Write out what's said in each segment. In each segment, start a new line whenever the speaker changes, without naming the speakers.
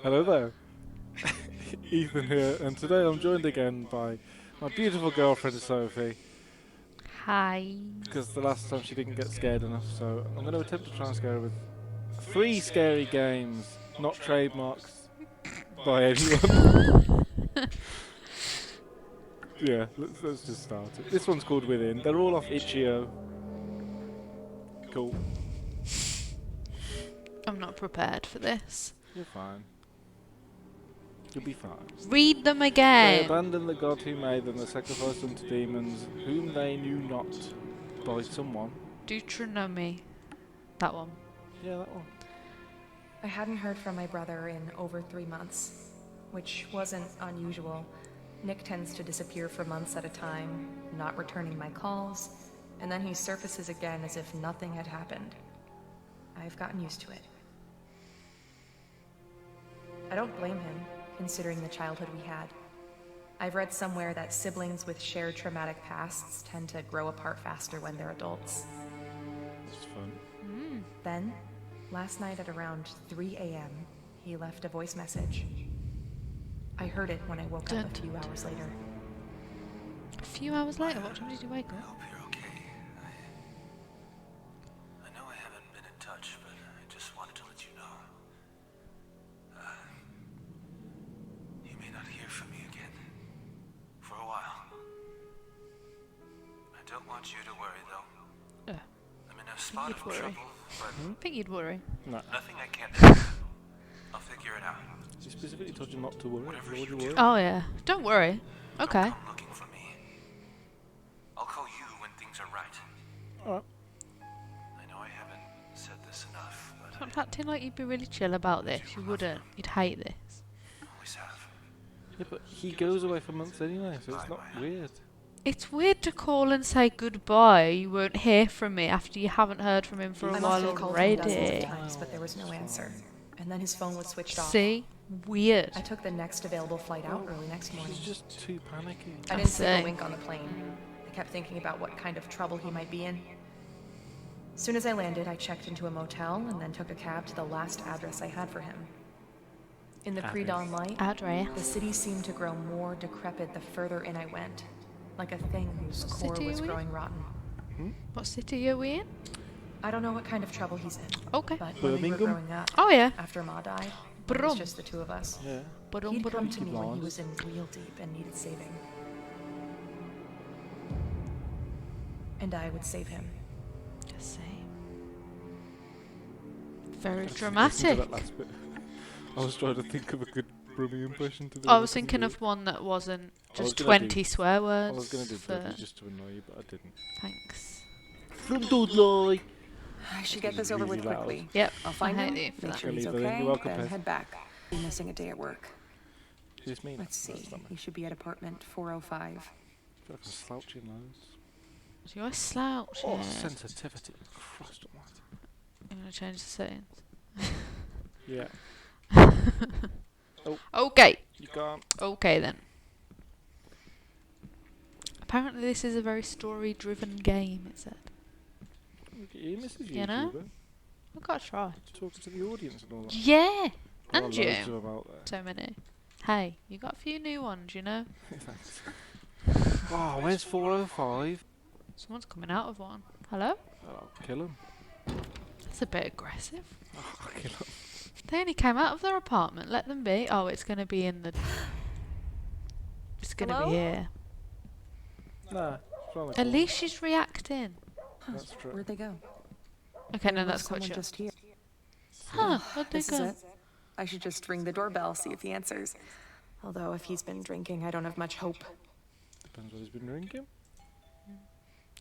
Hello there, Ethan here, and today I'm joined again by my beautiful girlfriend Sophie,
Hi.
because the last time she didn't get scared enough, so I'm going to attempt to try and scare her with three scary games, not trademarks by anyone. Yeah, let's just start it. This one's called Within. They're all off Itch.io. Cool.
I'm not prepared for this.
You're fine. You'll be fine.
Read them
They
again.
abandoned the god who made them, they sacrificed them to demons, whom they knew not, by someone.
Deuteronomy. That one.
Yeah, that one.
I hadn't heard from my brother in over 3 months, which wasn't unusual. Nick tends to disappear for months at a time, not returning my calls, and then he surfaces again as if nothing had happened. I've gotten used to it. I don't blame him, considering the childhood we had. I've read somewhere that siblings with shared traumatic pasts tend to grow apart faster when they're adults.
It's fun.
Then, last night at around 3 a.m., he left a voice message. I heard it when I woke up a few hours later.
A few hours later, what time did you wake
I
up?
hope you're okay. I know I haven't been in touch, but I just wanted to let you know. You may not hear from me again. For a while. I don't want you to worry, though. I'm in a spot of
worry.
trouble, but
I think you'd worry.
No.
nothing I can't do. I'll figure it out.
She specifically told you not to worry.
Whatever
Why would
you
you worry?
Oh yeah. Don't worry. Okay.
Don't come looking for me. I'll call you when things are right.
Alright.
I know I haven't said this enough, but
Stop acting like you'd be really chill about this. You wouldn't. You'd hate this.
I always have.
Yeah, but he goes away for months anyway, so it's not weird.
It's weird to call and say goodbye. You won't hear from me after you haven't heard from him for a
I must
while
have called him dozens
already.
of times, but there was no answer. And then his phone was switched off.
See? Weird.
I took the next available flight out early next morning.
She's just too panicky.
I didn't sleep
see.
a wink on the plane. I kept thinking about what kind of trouble he might be in. As soon as I landed, I checked into a motel and then took a cab to the last address I had for him. In the pre-dawn light,
Address.
the city seemed to grow more decrepit the further in I went, like a thing whose
What
core
city
was
are we in?
growing rotten.
What city are we in?
I don't know what kind of trouble he's in,
Okay.
but when we were
Birmingham?
growing up,
Oh yeah.
after Ma died, it was
Brum.
just the two of us.
Yeah.
Ba-dum,
He'd
ba-dum.
come to me when he
Blonde.
was in real deep and needed saving. And I would save him.
Just say. Very
Listen to
dramatic.
that last bit. I was trying to think of a good Brummy impression to do.
I was thinking of one that wasn't
I was
just
gonna
20 swear
I
words.
was going to do
for-
Brummy just to annoy you, but I didn't.
Thanks.
From Dudley!
I should
This
get this
is
over
really
with
loud.
quickly.
Yep.
I'll find
I
him,
hate you for
make
that.
sure he's
Leave it in.
okay,
You're welcome,
then
Pez.
head back. Be missing a day at work.
Who's me?
Let's see.
That's not me.
He should be at apartment 405.
I feel like a slouchy nose.
Do you always slouch?
Oh,
Yeah.
sensitivity. Christ almighty.
I'm going to change the settings.
Yeah.
Okay.
You can't.
Okay then. Apparently this is a very story-driven game, it said.
Look at you, Mrs.
You know?
YouTuber.
I've got to try.
Talking to the audience and all that.
Yeah.
There are
And
loads
you.
of them out there.
So many. Hey, you got a few new ones, you know?
Thanks. Oh, where's 405?
Someone's coming out of one. Hello?
I'll kill him.
That's a bit aggressive.
I'll kill him.
They only came out of their apartment. Let them be. Oh, it's going to be in the... It's going to
Hello?
be here.
Nah, it's around the
At
corner.
least she's reacting.
That's true.
Where'd they go?
Okay, no,
There
that's
was
quite
someone
sure.
just here.
Huh, where'd they
This is
go?
it. I should just ring the doorbell, see if he answers. Although if he's been drinking, I don't have much hope.
Depends what he's been drinking.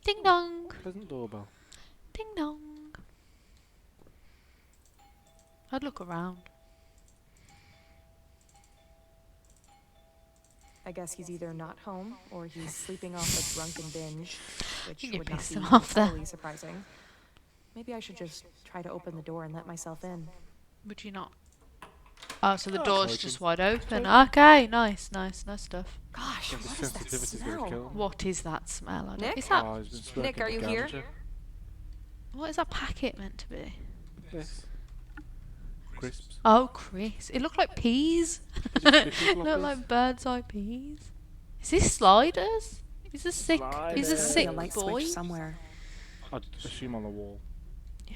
Ding dong.
Pleasant doorbell.
Ding dong. I'd look around.
I guess he's either not home or he's sleeping off a drunken binge, which
You
would not
pissed
be
him off there.
entirely surprising. Maybe I should just try to open the door and let myself in.
Would you not? Oh, so the
Oh,
door's
it's
just
open.
wide open. Okay, nice stuff.
Gosh,
The
what is that
sensitivity's gonna
smell?
kill him.
What is that smell? I don't-
Nick?
Is that
Oh, he's been smoking
Nick, are you here?
ganja.
what is that packet meant to be?
This. crisps.
Oh, Chris. It looked like peas.
Did you
It
look
looked like bird's eye peas. Is this Sliders? He's a sick. He's a
Sliders.
sick
a light
boy.
switch somewhere.
I'd assume on the wall.
Yeah.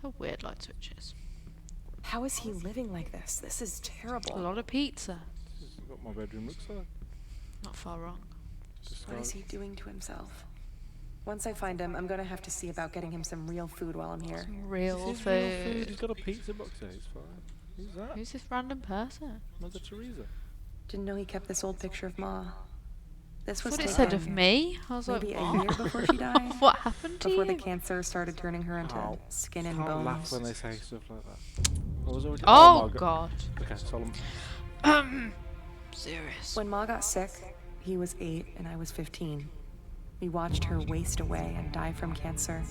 They're weird light switches.
How is he living like this? This is
A
terrible.
lot of pizza.
This is what my bedroom looks like.
Not far wrong.
What is he doing to himself? Once I find him, I'm gonna have to see about getting him some real food while I'm here.
Real
This is
food.
real food. He's got a pizza box there. He's fine. Who's that?
Who's this random person?
Mother Teresa.
Didn't know he kept this old picture of Ma. This
That's
was
what it
taken
said of me. I was
maybe
like,
a
what?
year before she died.
What happened to
Before
you?
the cancer started turning her into
Ow.
skin and
Can't laugh
bones.
when they say stuff like that. I was already.
Oh,
my
God.
Okay, Solomon.
Serious.
When Ma got sick, he was 8 and I was 15. We watched her waste away and die from cancer.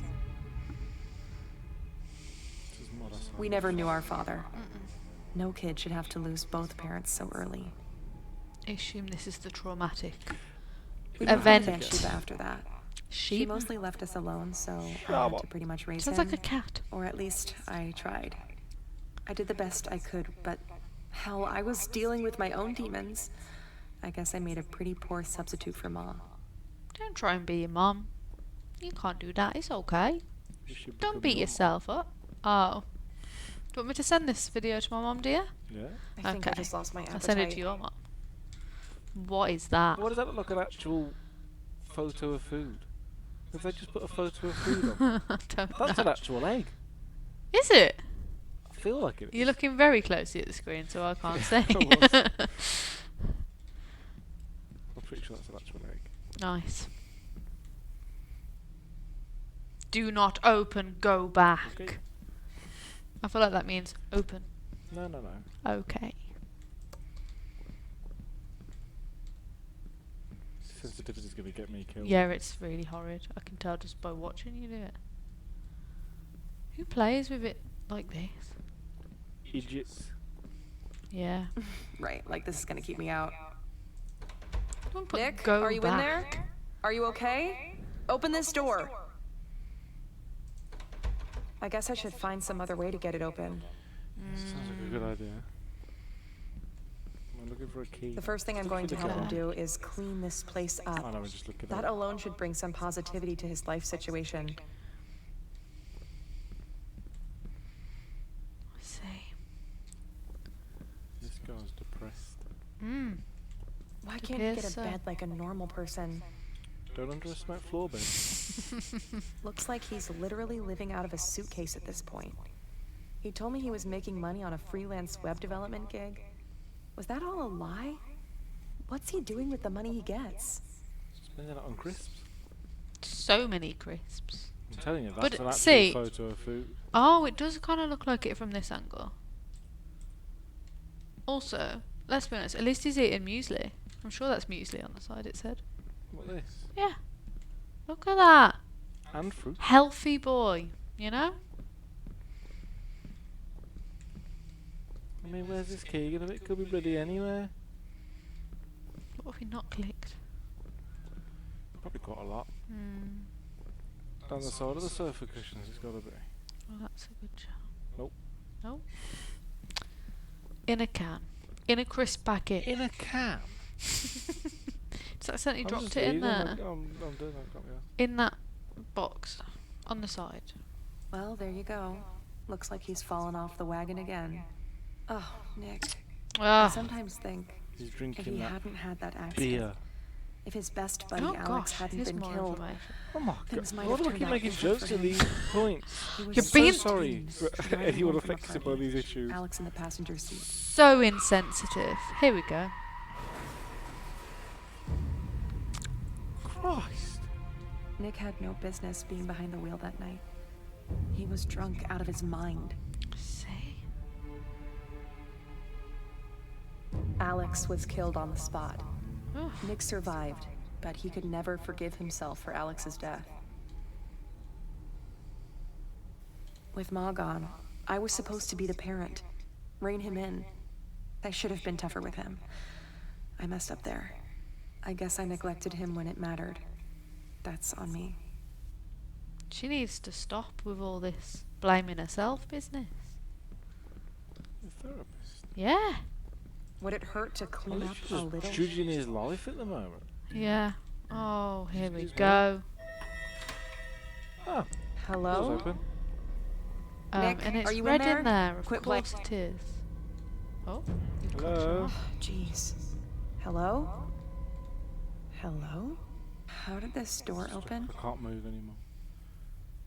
This is more or less
We never knew our father. No kid should have to lose both parents so early.
I assume this is the traumatic
We moved to
event.
Vancouver after that. She
Sheep.
mostly left us alone, so I
Shut
had
up.
to pretty much raise
Sounds
him.
like a cat.
Or at least I tried. I did the best I could, but hell, I was dealing with my own demons. I guess I made a pretty poor substitute for Ma.
Don't try and be your mum. You can't do that. It's okay.
You should
Don't
become
beat
your
yourself up. Oh. Do you want me to send this video to my mum, dear?
mum. Yeah.
I think I
Okay.
just lost my appetite.
I'll send it to your mum. What is that?
What does that look like? An actual photo of food? If they just put a photo of food on,
I don't
that's
know.
an actual egg.
Is it?
I feel like it.
You're looking very closely at the screen, so I can't say.
I I'm pretty sure that's an actual egg.
Nice. Do not open, go back.
Okay.
I feel like that means open.
No, no, no.
Okay.
Sensitivity's gonna get me killed.
Yeah, it's really horrid. I can tell just by watching you do it. Who plays with it like this?
Idiots.
Yeah.
Right, like this is gonna keep me out.
Don't put
Nick,
go
are you
back.
in there? Are you okay? Open this door. I guess I should find some other way to get it open.
Sounds like a good idea. I'm looking for a key.
The first thing I'm going to help him do is clean this place
I
up.
know, we're just looking
That
at it.
alone should bring some positivity to his life situation.
I see.
This guy's depressed.
Mm.
Why
It
can't he get
appears
a
so.
bed like a normal person?
Don't underestimate floor beds.
Looks like he's literally living out of a suitcase at this point. He told me he was making money on a freelance web development gig. Was that all a lie? What's he doing with the money he gets?
Spending it on crisps.
So many crisps.
I'm telling you,
But
that's an actual
see-
photo of food.
Oh, it does kind of look like it from this angle. Also, let's be honest, at least he's eating muesli. I'm sure that's muesli on the side, it said.
What this?
Yeah. Look at that.
And fruit.
Healthy boy, you know?
I mean, where's this key gonna be? It could be bloody anywhere.
What have we not clicked?
Probably quite a lot.
Hmm.
Down the side of the sofa cushions, it's gotta be.
Well, that's a good shout.
Nope.
Nope. In a can. In a crisp packet.
In a can.
Just accidentally
I'm
dropped
just
it in
eating,
there.
I'm doing that, can't we?
In that box. On the side.
Well, there you go. Looks like he's fallen off the wagon again. Oh, Nick. I
Ah.
sometimes think
He's
if
drinking
he
that
hadn't had that accident,
beer.
if his best buddy
Oh
Alex
gosh,
hadn't
here's
been
more
killed,
information.
Oh my
Things
god.
might
Why
have
do I
turned
keep
out
making
different
jokes
for
at
him.
these points?
he was
You're
So
being-
sorry for
driving
anyone
home from a
affected by
party.
these issues.
Alex in the passenger seat.
So insensitive. Here we go.
Christ.
Nick had no business being behind the wheel that night. He was drunk out of his mind.
See?
Alex was killed on the spot.
Oh.
Nick survived, but he could never forgive himself for Alex's death. With Ma gone, I was supposed to be the parent, rein him in. I should have been tougher with him. I messed up there. I guess I neglected him when it mattered. That's on me.
She needs to stop with all this blaming herself business.
Therapist.
Yeah.
Would it hurt to
I'm
clean up
literally
a
just
little?
judging his life at the moment.
Yeah. Oh, here we
Excuse me.
go.
Ah, door's
Hello?
open.
Nick,
And it's
are you in
red
there?
in there. Of
Quit
course it is. Oh, you've cut it
Hello?
off.
Jeez. Hello? Hello? How did this door open?
I can't move anymore.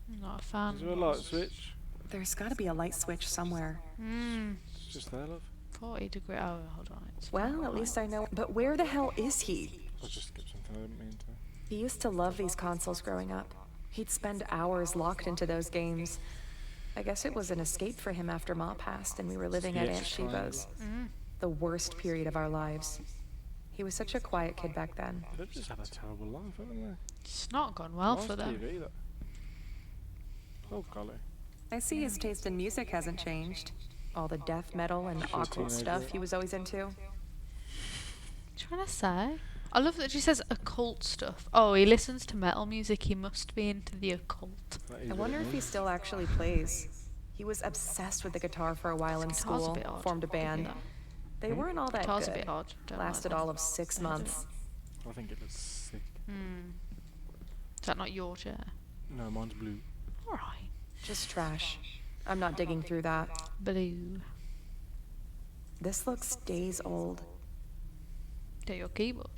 I'm not a fan.
Is there a light switch?
There's gotta be a light switch somewhere.
It's just there, love.
40 degree. Oh, hold on. It's
Well,
not
at
right.
least I know. But where the hell is he?
I just skipped something I didn't mean to.
He used to love these consoles growing up. He'd spend hours locked into those games. I guess it was an escape for him after Ma passed and we were living at
Yes,
Aunt Shiva's.
Mm.
The worst period of our lives. He was such a quiet kid back then.
They've just had a terrible life, haven't they?
It's not gone well
Nice
for them.
TV, that. Oh, golly.
I see his taste in music hasn't changed. All the death metal and
Sure,
occult stuff
teenager.
he was always into.
What are you trying to say? I love that she says occult stuff. Oh, he listens to metal music. He must be into the occult.
That is
I
what
wonder
it
if he
means.
still actually plays. He was obsessed with the guitar for a while in
Guitar's a
school,
bit odd.
formed a
I'll give you
band.
that.
They weren't all that
Guitar's a
good.
bit odd. Don't like
Lasted
them.
all of 6
They do.
months.
I think it looks sick.
Is that not your chair?
No, mine's blue.
Alright.
Just trash. I'm not digging through that.
Blue.
This looks days old.
Get your keyboard.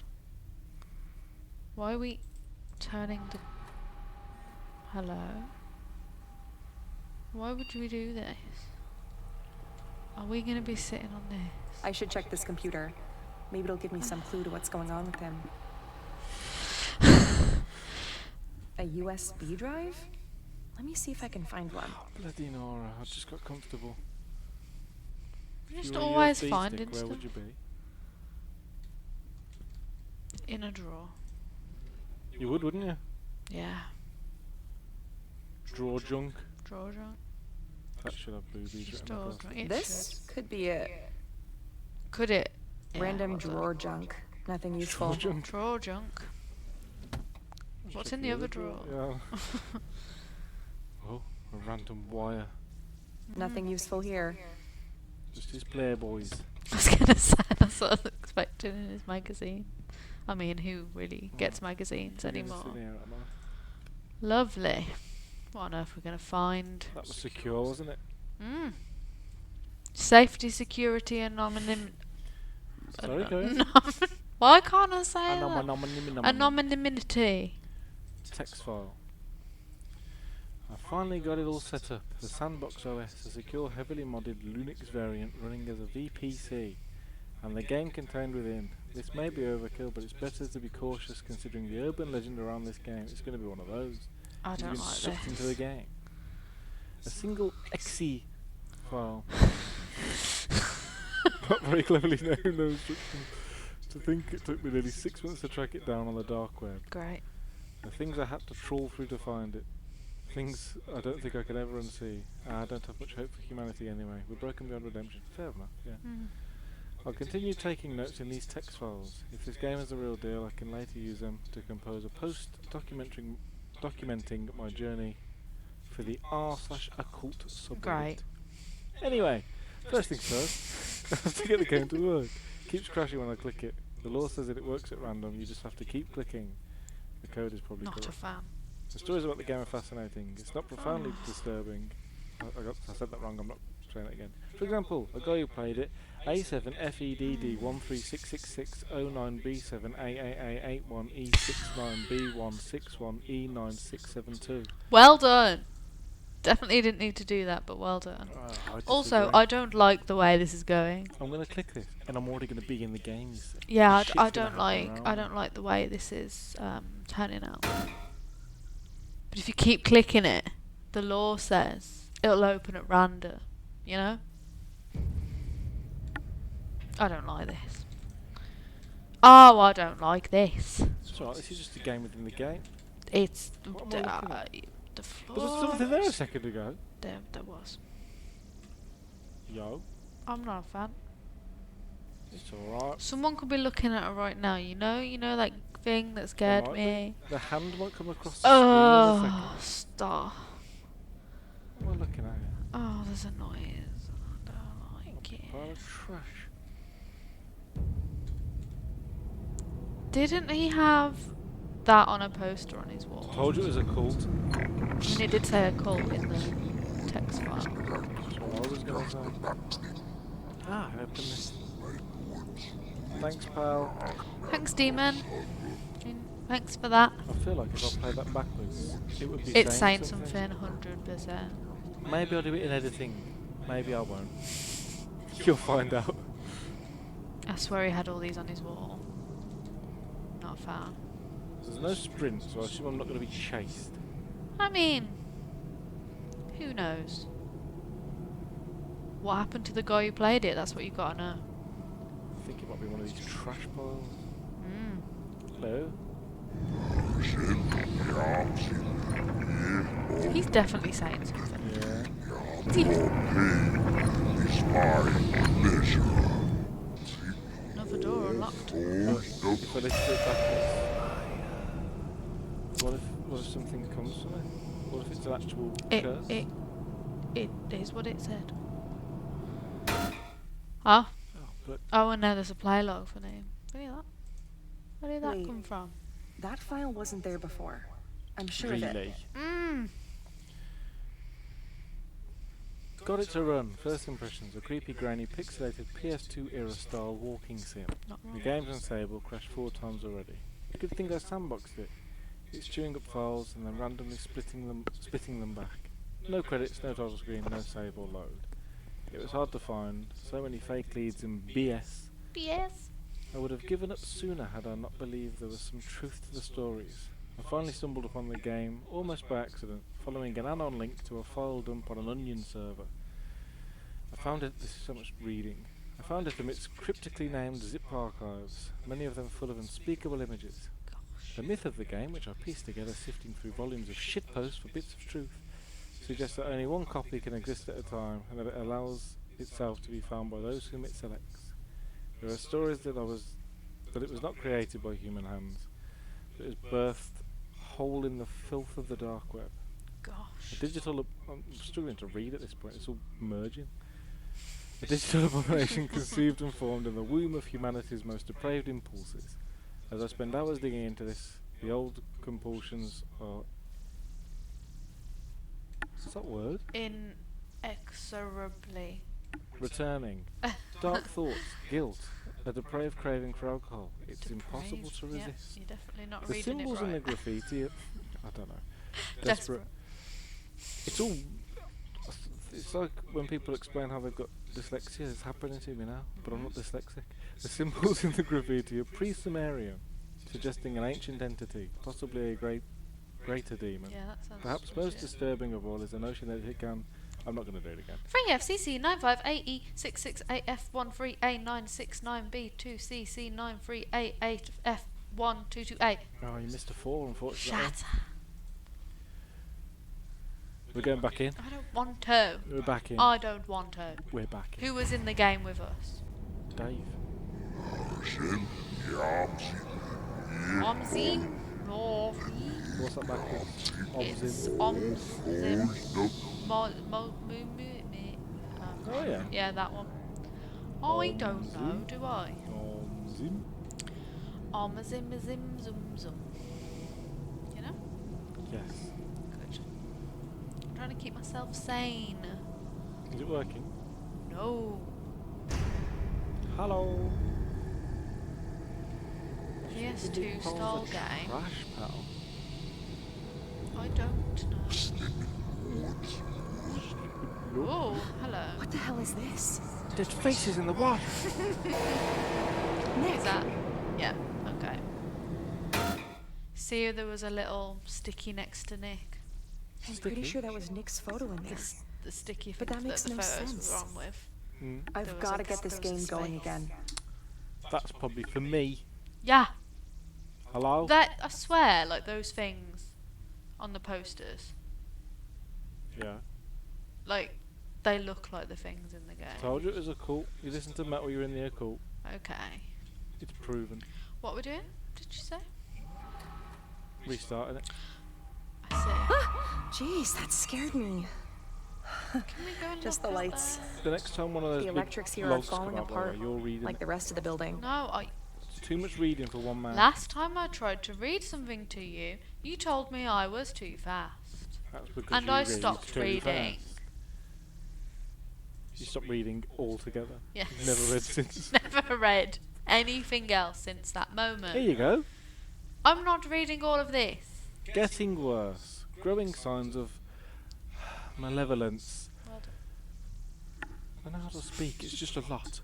Why are we turning the... Hello? Why would we do this? Are we going to be sitting on this?
I should check this computer. Maybe it'll give me some clue to what's going on with him. A USB drive? Let me see if I can find one.
Bloody Nora, I just got comfortable. If
Just
you were a
always
USB
finding
stick, where
stuff
would you be?
in a drawer.
You would, wouldn't you?
Yeah.
Draw junk.
Drawer junk.
That should have boobies
Just
written
drawer
across
junk.
it.
It
This could be it.
should. Could it? Yeah,
Random
what's that?
drawer junk. Nothing useful.
Draw junk.
Drawer junk.
Let's
What's
check
in the other drawer?
Yeah. Oh, a random wire.
Nothing useful here.
Just his Playboys.
I was gonna say that's what I was expecting in his magazine. I mean, who really gets magazines
We're gonna
anymore?
sit here, aren't I?
Lovely. What on earth we're gonna find?
That was secure, wasn't it?
Safety, security, and anonymity.
Sorry, go ahead.
Why can't I say that?
Anonymity.
Anonymity.
Text file. I finally got it all set up. The Sandbox OS, a secure, heavily modded Linux variant running as a VPC, and the game contained within. This may be overkill, but it's better to be cautious considering the urban legend around this game. It's going to be one of those.
I
You've
don't
been
like
sucked into the
this.
game. A single exe file. Not very cleverly known, no instructions. To think it took me nearly 6 months to track it down on the dark web.
Great.
The things I had to trawl through to find it. Things I don't think I could ever unsee. I don't have much hope for humanity anyway. We're broken beyond redemption. Fair enough, yeah. I'll continue taking notes in these text files. If this game is the real deal, I can later use them to compose a post documenting my journey for the r/occult subreddit.
Great.
Anyway, first things first, I have to get the game to work. Keeps crashing when I click it. The law says that it works at random, you just have to keep clicking. The code is probably
Not a
correct.
fan.
The stories about the game are fascinating. It's not profoundly disturbing. I said that wrong, I'm not saying it again. For example, a guy who played it, A7FEDD1366609B7AA81E69B161E9672.
Well done. Definitely didn't need to do that, but well done. Also,
disagree.
I don't like the way this is going.
I'm gonna click this, and I'm already gonna be in the game. You see.
Yeah,
The shit's
I
gonna
don't
happen
like.
around
I
me.
don't like the way this is turning out. But if you keep clicking it, the law says it'll open at random. You know. I don't like this. Oh, I don't like this.
It's alright. This is just a game within the game.
It's
What am I looking at?
the
There was something there a
floor.
second ago.
There was.
Yo,
I'm not a fan.
it's alright.
Someone could be looking at it right now. You know that thing that scared
might be.
me.
The hand might come across the screen in a
Oh,
second.
stop.
What am I looking at here?
Oh, there's a noise. I don't like Fucking.
Pile of trash.
Didn't he have that on a poster on his wall?
Told you it was a cult.
I mean, it did say a cult in the text file.
That's what I was gonna say. Ah, I opened this. Thanks, pal.
Thanks, demon. Thanks for that.
I feel like if I play that backwards, it would be
It's saying
saying
something 100%.
Maybe I'll do it in editing. Maybe I won't. You'll find out.
I swear he had all these on his wall. Not found.
There's no sprint, so I assume I'm not going to be chased.
I mean, who knows? What happened to the guy who played it? That's what you gotta know.
I think it might be one of these trash piles.
Mm.
Hello?
He's definitely saying something.
Yeah.
What's he Another door unlocked.
If I lift it backwards. What if something comes from it? What if it's an actual curse?
It is what it said. Oh.
Oh, but
Oh, and now there's a play log for name. Where did that
Wait.
come from?
That file wasn't there before. I'm sure of it.
really?
Mmm.
Got it to run. First impressions. A creepy, grainy, pixelated PS2 era style walking sim.
Not
The
wrong.
game's unstable, crashed 4 times already. Good thing I sandboxed it. It's chewing up files and then randomly spitting them back. No credits, no title screen, no save or load. It was hard to find, so many fake leads and BS.
BS.
I would have given up sooner had I not believed there was some truth to the stories. I finally stumbled upon the game, almost by accident, following an anon link to a file dump on an Onion server. I found it, this is so much reading. I found it amidst cryptically named zip archives, many of them full of unspeakable images. The myth of the game, which I pieced together sifting through volumes of shitposts for bits of truth, suggests that only one copy can exist at a time and that it allows itself to be found by those whom it selects. There are stories that it was not created by human hands, but it was birthed whole in the filth of the dark web. A
Gosh.
digital, I'm struggling to read at this point, it's all merging. A digital abomination conceived and formed in the womb of humanity's most depraved impulses. As I spend hours digging into this, the old compulsions are... What's that word?
Inexorably.
Returning. Dark thoughts, guilt, a depraved craving for alcohol. It's impossible to
Depraved.
resist.
Yep, you're definitely not
The
reading it
symbols
right.
in the graffiti are, I don't know.
Desperate.
It's all... It's like when people explain how they've got dyslexia. It's happening to me now, but I'm not dyslexic. The symbols in the graffiti are pre-Sumerian, suggesting an ancient entity, possibly a greater demon.
Yeah, that sounds
Perhaps most
legit.
disturbing of all is the notion that it can... I'm not going to do it again.
3FCC 958E668F13A969B2CC93A8F1228.
Oh, you missed a 4, unfortunately.
Shut up.
We're going back in.
I don't want to.
We're back in.
I don't want to.
We're back in.
Who was in the game with us?
Dave.
Omzi? No.
What's that backwards?
It's
Omzim.
Omzim.
Oh yeah.
Yeah, that one. I don't know,
Omzim.
do I?
Omzim.
Omzim zim zum zum. You know?
Yes.
Good. I'm trying to keep myself sane.
Is it working?
No.
Hello.
PS2 style game.
Trash, pal.
I don't know. Oh, hello.
What the hell is this?
There's faces in the water.
Is that? Yeah, okay. See, there was a little sticky next to Nick.
I'm
Sticky?
pretty sure that was Nick's photo in there.
The sticky
But
thing
that makes
the
no
photos
sense.
were on with.
Mm.
There
I've
was
got to
a-
get this
there was
game
a
going
space.
again.
That's probably for me.
Yeah,
Hello?
that I swear, like those things on the posters,
Yeah.
like they look like the things in the game.
Told you it was a cult. You listen to metal, you're in the occult.
Okay.
It's proven.
What we're doing? Did you say?
Restarting it.
I see.
Jeez, that scared me.
Can we go and
Just
look
the
at
lights.
that?
The next time one of those
The
big
electrics here are
logs come
falling
out, by the way,
apart,
you're reading.
like the rest of the building.
No, I.
It's too much reading for one man.
Last time I tried to read something to you, you told me I was too fast.
That's because
And
you
I
read
stopped
too
reading.
fast. You stopped reading altogether.
Yes.
You've never read since.
Never read anything else since that moment.
Here you go.
I'm not reading all of this.
Getting worse. Growing signs of malevolence.
Well
I know how to speak, it's just a lot.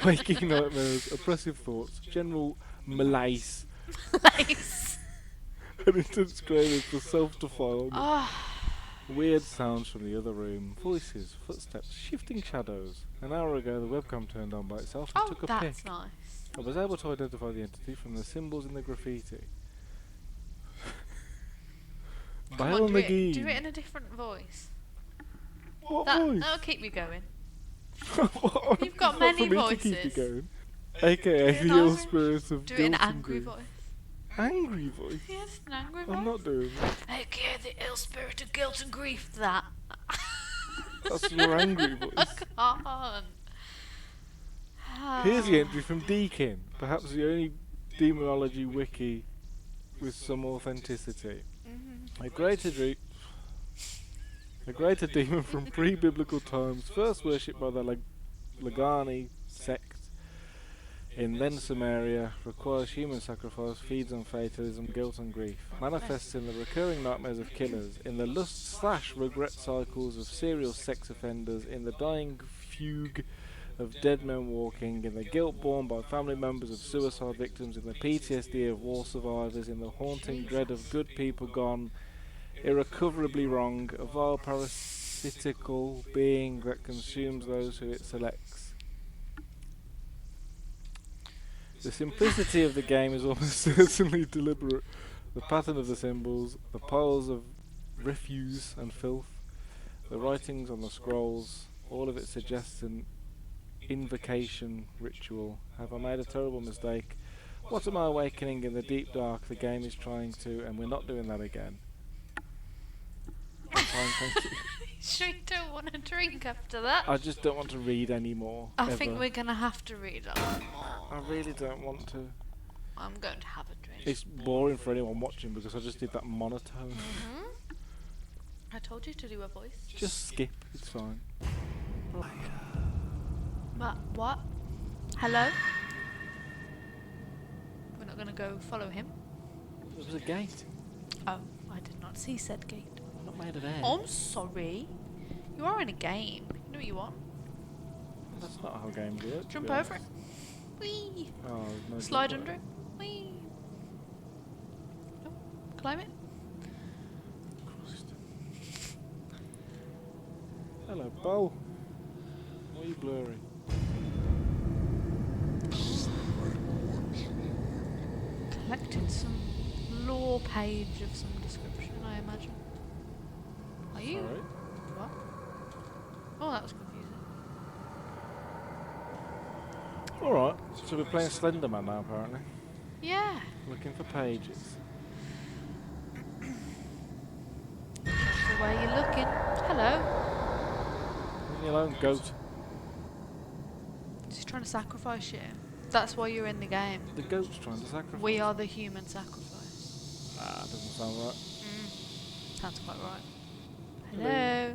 Waking nightmares, oppressive thoughts, general malaise,
Nice.
and intense craving for self-defilement.
Ah,
Weird sounds from the other room, voices, footsteps, shifting shadows. An hour ago, the webcam turned on by itself and
oh,
took a
that's
pic.
nice.
I was able to identify the entity from the symbols in the graffiti.
Come
Bale
on, do it
McGee.
in a different voice.
What
That,
voice?
that'll keep me going.
What?
You've got
Not for
many
me to keep you
voices.
going. AKA
Do it in
the ill
Irish.
spirits of
Do it in
guilt and
angry
grief.
voice.
Angry voice?
Yes, an angry voice.
I'm not doing that.
Okay, the ill spirit of guilt and grief. That.
That's your angry voice.
Come on.
Here's the entry from Deakin, perhaps the only demonology wiki with some authenticity. A greater demon from pre-biblical times, first worshipped by the Lagani sect in then Samaria, requires human sacrifice, feeds on fatalism, guilt and grief, manifests in the recurring nightmares of killers, in the lust/regret cycles of serial sex offenders, in the dying fugue of dead men walking, in the guilt borne by family members of suicide victims, in the PTSD of war survivors, in the haunting dread of good people gone irrecoverably wrong, a vile parasitical being that consumes those who it selects. The simplicity of the game is almost certainly deliberate. The pattern of the symbols, the piles of refuse and filth, the writings on the scrolls, all of it suggests an invocation ritual. Have I made a terrible mistake? What am I awakening in the deep dark the game is trying to, and we're not doing that again? I'm fine, thank you.
Sure you don't want a drink after that?
I just don't want to read anymore.
I
ever.
think we're gonna have to read a lot more.
I really don't want to.
I'm going to have a drink.
It's boring for anyone watching because I just did that monotone.
I told you to do a voice.
Just skip, it's fine.
What? Hello? We're not gonna go follow him.
There was a gate.
Oh, I did not see said gate.
I'm not made of air.
Oh, I'm sorry. You are in a game. You know what you want.
That's not how games work. to
Jump
be
over it.
honest.
Whee!
Oh, there's no
Slide
jump
under it. Whee! Oh, climb it.
Christ. Hello, Bo. Why are you blurry?
Collected some lore page of some description, I imagine. Are you?
Alright.
What? Oh, that was confusing.
Alright, so we're playing Slenderman now apparently.
Yeah.
Looking for pages.
So where you looking? Hello.
Leave me alone, goat.
She's trying to sacrifice you. That's why you're in the game.
The goat's trying to sacrifice.
We are the human sacrifice.
Ah, doesn't sound right.
Sounds quite right.
Hello.
Hello.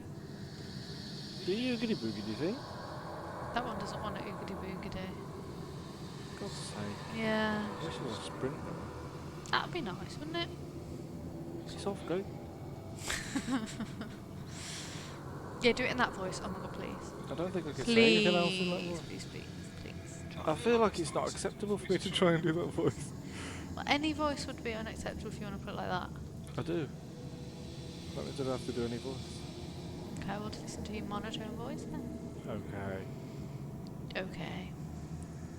Do you oogity boogie, do you think?
That one doesn't want to oogity boogity.
God's sake.
Yeah.
I wish it was a sprint run.
That'd be nice, wouldn't it?
It's off, goat.
Yeah, do it in that voice. Oh my god, please.
I don't think I can say
Please,
anything else in that voice.
please, please, please.
I feel like it's not acceptable for me to try and do that voice.
Well, any voice would be unacceptable if you want to put it like that.
I do. That means I don't have to do any voice.
Okay, we'll just listen to your monotone voice then.
Okay.
Okay.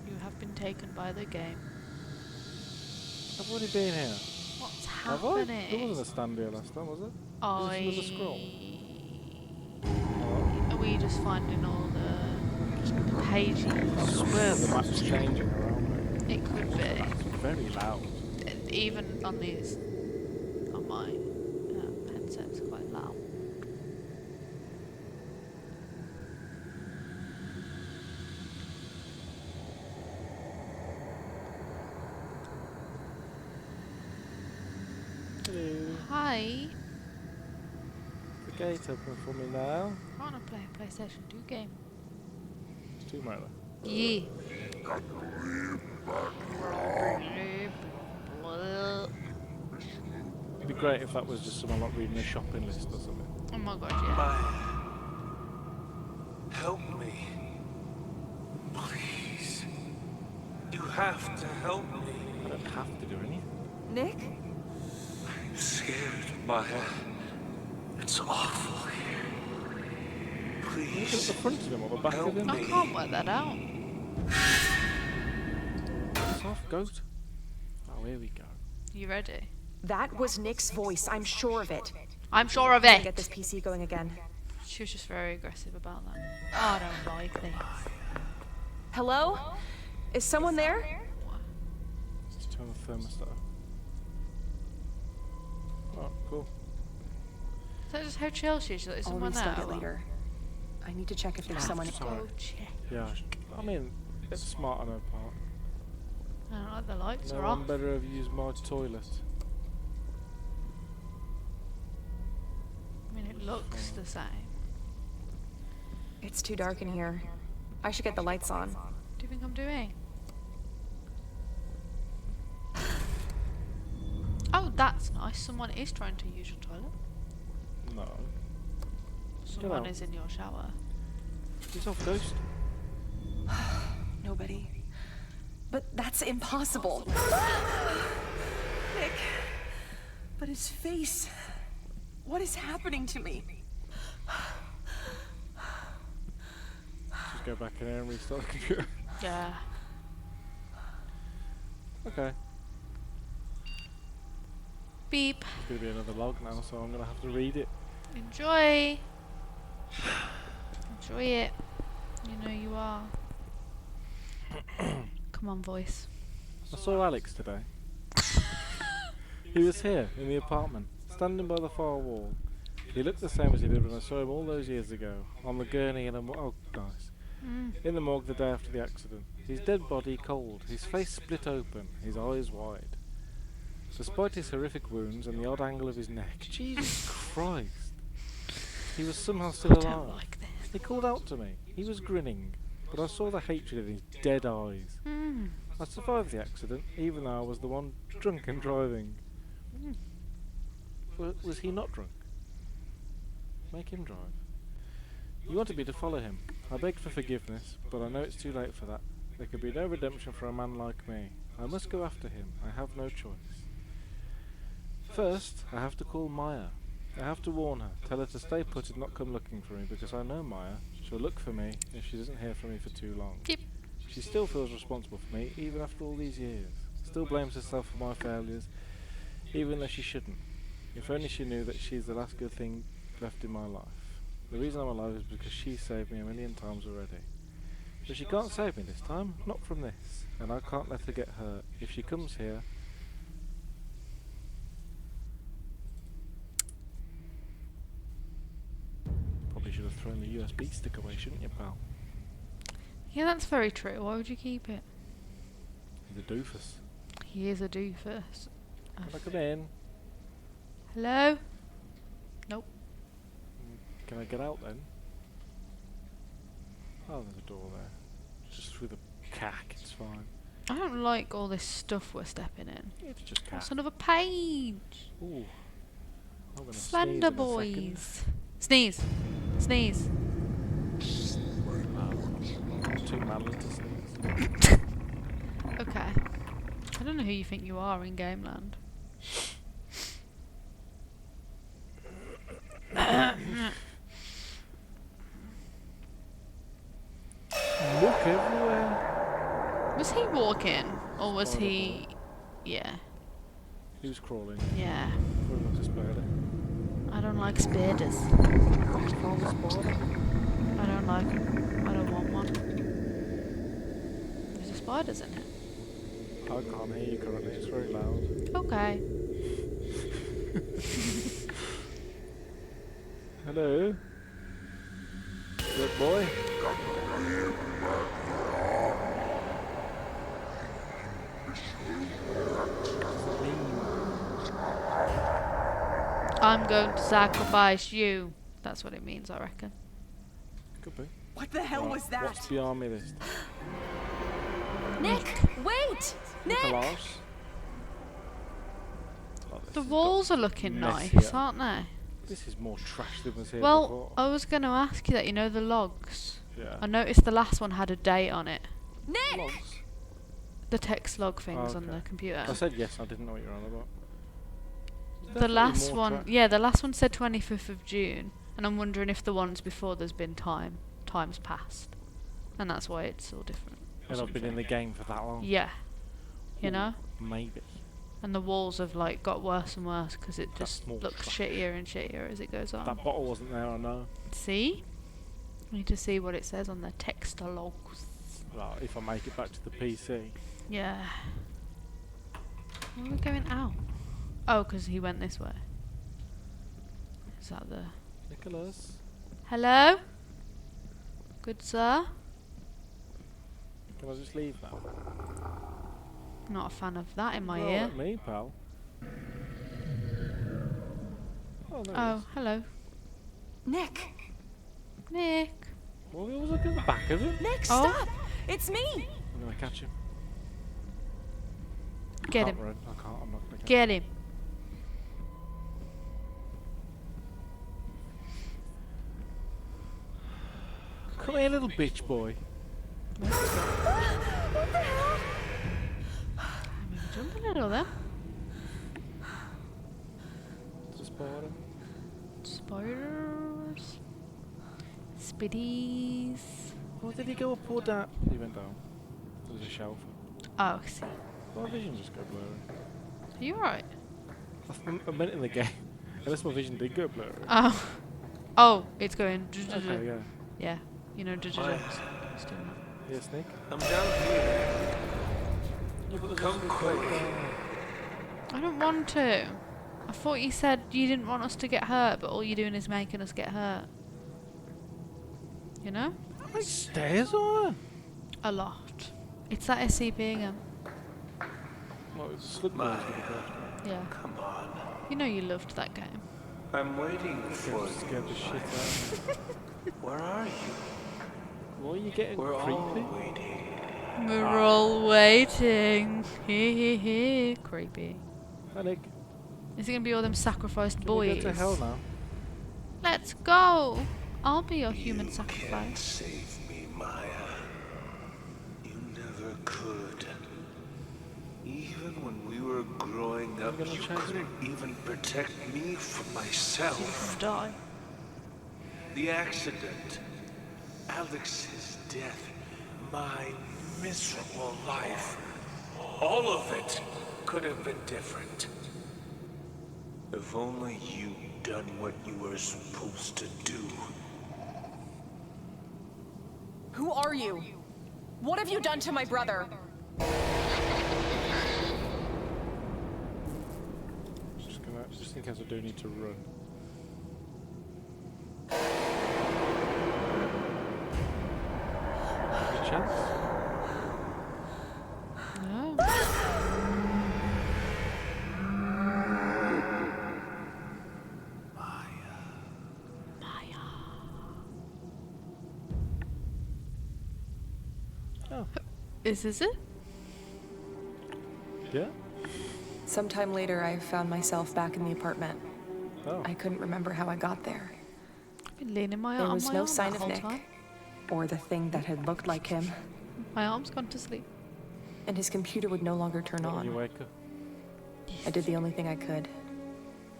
You have been taken by the game.
I've already been here.
What's
Have I?
happening?
There wasn't a stand here last time, was it?
I...
This was a scroll.
Are we just finding all the pages?
I swear the map's changing around me.
It could be.
It's very loud.
Even on these, on my headset, it's quite loud. play.
The gate open for me now.
I want to play a PlayStation 2 game.
It's Tomb Raider.
Yeah.
It'd be great if that was just someone like reading a shopping list or something.
Oh my god, yeah.
Maya, help me. Please. You have to help me.
I don't have to do anything.
Nick?
I'm scared, Maya. It's awful here.
Look at
Please.
the front of him or the back of him.
I can't work that out.
Soft goat. Oh, here we go.
You ready?
That was Nick's voice. I'm sure of it.
I'm sure of
Get
it.
this PC going again.
She was just very aggressive about that. I don't like this.
Hello? Is someone there?
Let's turn the thermostat. Oh, cool.
So just how chill she is. Is
I'll
someone
restart
there?
it later. I need to check if there's someone.
Sorry.
Go check.
Yeah, I mean, it's smart on her part.
I don't like the lights
No
are
one
off.
better have used my toilet.
I mean, it looks the same.
It's too dark in here. I should get the lights on.
What do you think I'm doing? Oh, that's nice. Someone is trying to use your toilet.
No.
Someone
out.
is in your shower.
He's off ghost.
Nobody. But that's impossible. Nick. But his face. What is happening to me?
Just go back in there and restart the computer.
Yeah.
Okay.
Beep.
It's gonna be another log now, so I'm gonna have to read it.
Enjoy. Enjoy it. You know you are. Come on, voice.
I saw Alex today. He was here in the apartment, standing by the far wall. He looked the same as he did when I saw him all those years ago, on the gurney in a oh, nice. In the morgue the day after the accident. His dead body cold, his face split open, his eyes wide. Despite his horrific wounds and the odd angle of his neck, Jesus Christ, he was somehow still
I don't
alive.
like this.
He called out to me. He was grinning, but I saw the hatred in his dead eyes. I survived the accident, even though I was the one drunk and driving. Was he not drunk? Make him drive. You wanted me to follow him. I begged for forgiveness, but I know it's too late for that. There could be no redemption for a man like me. I must go after him. I have no choice. First, I have to call Maya. I have to warn her, tell her to stay put and not come looking for me, because I know Maya. She'll look for me if she doesn't hear from me for too long.
Yep.
She still feels responsible for me, even after all these years. Still blames herself for my failures, even though she shouldn't. If only she knew that she's the last good thing left in my life. The reason I'm alive is because she saved me a million times already. But she can't save me this time, not from this, and I can't let her get hurt. If she comes here, probably should have thrown the USB stick away, shouldn't you, pal?
Yeah, that's very true. Why would you keep it?
He's a doofus.
He is a doofus.
Can I come in?
Hello? Nope.
Can I get out then? Oh, there's a door there. Just through the cack, it's fine.
I don't like all this stuff we're stepping in.
It's just cack.
What's another page?
Ooh. I'm gonna
Slender
sneeze in a second.
boys. Sneeze. Sneeze.
I'm too manly to sneeze.
Okay. I don't know who you think you are in Gameland.
Look everywhere.
Was he walking? Or was
Spider
he... Yeah.
He was crawling.
Yeah.
Probably like a spider.
I don't like spiders.
Found a spider.
I don't like 'em. I don't want one. There's a spiders in it.
I can't hear you currently, it's very loud.
Okay.
Hello? Good boy?
I'm going to sacrifice you. That's what it means, I reckon.
Could be.
What the hell
Right,
was that?
What's the army list?
Nick, wait! Nick!
Nicholas? Oh, this
The
has
walls
got
are looking nice,
messier.
aren't they?
This is more trash than was here
Well,
before.
I was going to ask you that. You know the logs?
Yeah.
I noticed the last one had a date on it.
Nick!
Logs.
The text log things on
Okay.
the computer.
I said yes, I didn't know what you're on about. There's
The
definitely
last
more
one,
trash.
yeah, the last one said 25th of June, and I'm wondering if the ones before there's been time's passed, and that's why it's all different.
And I've been in the game for that long.
Yeah, you
Ooh,
know,
Maybe.
and the walls have like got worse and worse because it
That's
just
more
looks
trash.
shittier and shittier as it goes on.
That bottle wasn't there, I know.
See, I need to see what it says on the text logs.
Well, if I make it back to the PC.
Yeah. Where are we going out? Oh, because he went this way. Is that the...
Nicholas?
Hello? Good sir?
Can I just leave now?
Not a fan of that in my
No,
ear.
let me, pal. Oh, there
Oh,
he is.
hello.
Nick!
Nick.
Well, we always look at the back of him.
Nick,
Oh.
stop! It's me!
I'm gonna catch him.
Get
Can't
him.
run. I can't. I'm not gonna catch
Get him.
him. Come here, little bitch boy.
Jump a little then.
It's a spider.
Spiders. Spiddies.
Oh, did he go up or down? He went down. There's a shelf.
Oh, I see.
My vision just got blurry.
Are you alright?
I meant in the game. Unless my vision did go blurry.
Oh. Oh, it's going.
Okay, yeah.
Yeah. You know, it's doing that.
Yes, Nick?
I'm down here. Come
Come
quick.
I don't want to. I thought you said you didn't want us to get hurt, but all you're doing is making us get hurt. You know?
How many stairs are there?
A lot. It's that SCP again.
Well, it's a slip
My-
noise for the first time.
Yeah.
Come on.
You know you loved that game.
I'm waiting for
Scared the
you.
shit out of me.
Where are you?
Why are you getting
We're
creepy?
all waiting.
We're all waiting. Hee. Creepy.
Hi, Nick.
Is it gonna be all them sacrificed
Can
boys?
we go to hell now?
Let's go. I'll be your human
You can't
sacrifice.
save me, Maya. You never could. Even when we were growing up,
gonna
you
change
couldn't even protect me from myself.
Die.
The accident, Alex's death, my miserable life. All of it could have been different. If only you'd done what you were supposed to do.
Who are you? What have you done to my brother?
Just in case I do need to run. Any chance?
No.
Oh,
Is this it?
yeah?
Sometime later, I found myself back in the apartment.
Oh.
I couldn't remember how I got there,
I've been leaning my
There
arm
was
my
no
arm
sign
that
of
whole
Nick.
time.
or the thing that had looked like him,
My arm's gone to sleep.
and his computer would no longer turn
When you
on.
wake up.
I did the only thing I could.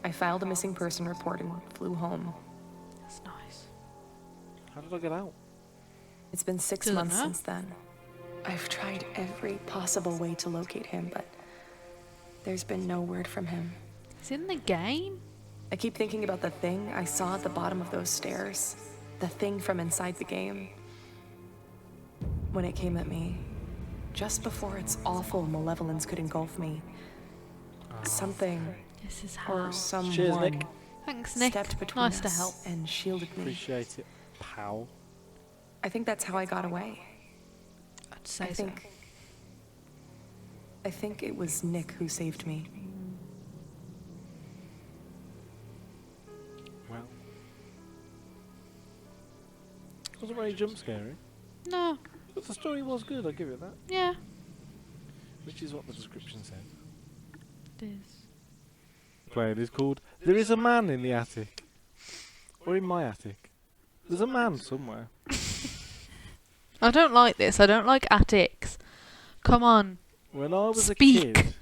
I filed a missing person report and flew home.
That's nice.
How did I get out?
It's been 6
Doesn't
months
know.
since then. I've tried every possible way to locate him, but there's been no word from him.
It's in the game.
I keep thinking about the thing I saw at the bottom of those stairs. The thing from inside the game. When it came at me, just before its awful malevolence could engulf me, something
This is how.
or someone
Cheers, Nick.
Thanks, Nick.
stepped between
Nice
us
to help.
and shielded me.
Appreciate it, pal.
I think that's how I got away.
I'd say
I think it was Nick who saved me.
Wasn't very jump scary,
No.
but the story was good. I'll give it that.
Yeah.
Which is what the description said.
It is.
Play it is called "There Is a Man in the Attic," or in my attic. There's a man somewhere.
I don't like this. I don't like attics. Come on.
When I was
Speak.
a kid,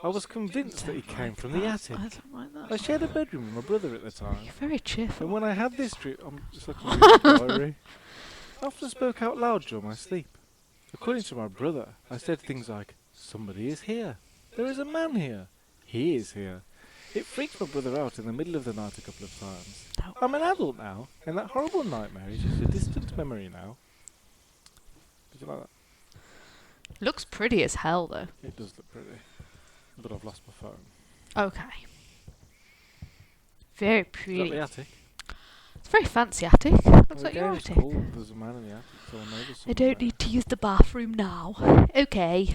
I was convinced that he came from the attic.
I don't like that.
I shared a bedroom with my brother at the time.
You're very cheerful.
And when I had this dream, I'm just looking at my diary. I often spoke out loud during my sleep. According to my brother, I said things like, "Somebody is here. There is a man here. He is here." It freaked my brother out in the middle of the night a couple of times.
No.
I'm an adult now, and that horrible nightmare is just a distant memory now. Did you like that?
Looks pretty as hell, though.
It does look pretty. But I've lost my phone.
Okay. Very
Is that
pretty.
the attic?
It's a very fancy attic. Looks
Well,
like
the
your
game's
attic.
called There's a Man in the Attic, so I know there's
I
someone
don't
there.
need to use the bathroom now. Okay.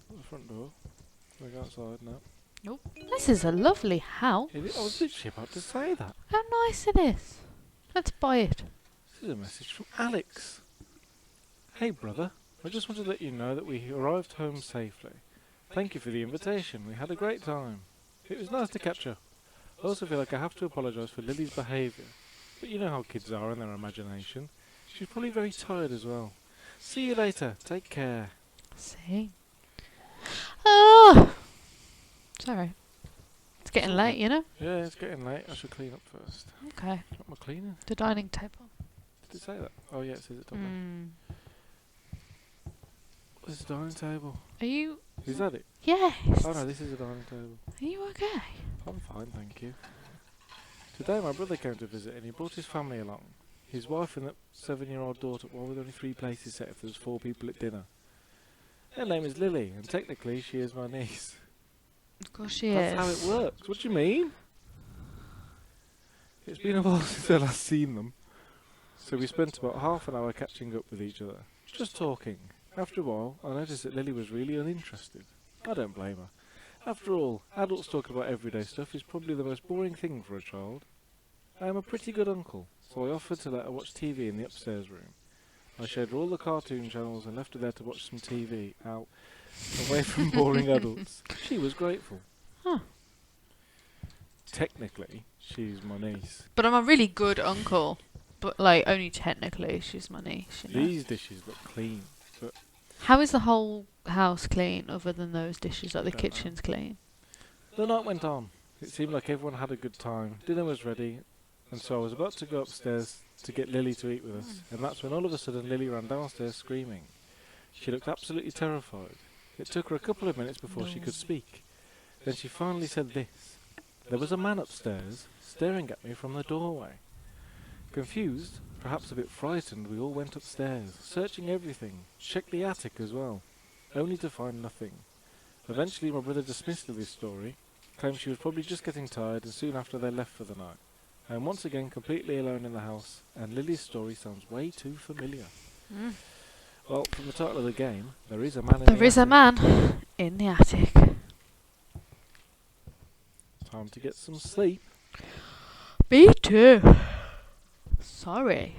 The front door. Can I go outside now?
Nope. This is a lovely house.
I was literally about to say that.
How nice it is. Let's buy it.
This is a message from Alex. Hey brother, I just wanted to let you know that we arrived home safely. Thank you for the invitation. We had a great time. It was nice to catch up. I also feel like I have to apologise for Lily's behaviour. But you know how kids are and their imagination. She's probably very tired as well. See you later. Take care.
See. Oh! Sorry. It's getting late, you know?
Yeah, it's getting late. I should clean up first.
Okay.
What am I cleaning?
The dining table.
Did it say that? Oh yeah, it says it down there.
Mm.
This is a dining table.
Are you...
Is that it?
Yes.
Oh no, this is a dining table.
Are you okay?
I'm fine, thank you. Today my brother came to visit and he brought his family along. His wife and that 7-year-old daughter, well, with only 3 places set if there's 4 people at dinner. Her name is Lily, and technically she is my niece.
Of course she
That's
is.
how it works. What do you mean? It's been a while since I last seen them. So we spent about half an hour catching up with each other. Just talking. After a while, I noticed that Lily was really uninterested. I don't blame her. After all, adults talking about everyday stuff is probably the most boring thing for a child. I am a pretty good uncle, so I offered to let her watch TV in the upstairs room. I showed her all the cartoon channels and left her there to watch some TV, out, away from boring adults. She was grateful.
Huh.
Technically, she's my niece.
But I'm a really good uncle. But, like, only technically she's my niece, you know?
These dishes look clean, but
How is the whole house clean other than those dishes? Like, the
Don't know.
kitchen's clean?
the night went on. It seemed like everyone had a good time. Dinner was ready, and so I was about to go upstairs to get Lily to eat with us, and that's when all of a sudden Lily ran downstairs screaming. She looked absolutely terrified. It took her a couple of minutes before she could speak. Then she finally said this. There was a man upstairs, staring at me from the doorway. Confused, perhaps a bit frightened, we all went upstairs, searching everything, checked the attic as well, only to find nothing. Eventually my brother dismissed Lily's story, claimed she was probably just getting tired, and soon after they left for the night. I am once again completely alone in the house, and Lily's story sounds way too familiar.
Mm.
Well, from the title of the game, there is a man in the
There is a
attic.
man in the attic.
Time to get some sleep.
Me too. Sorry.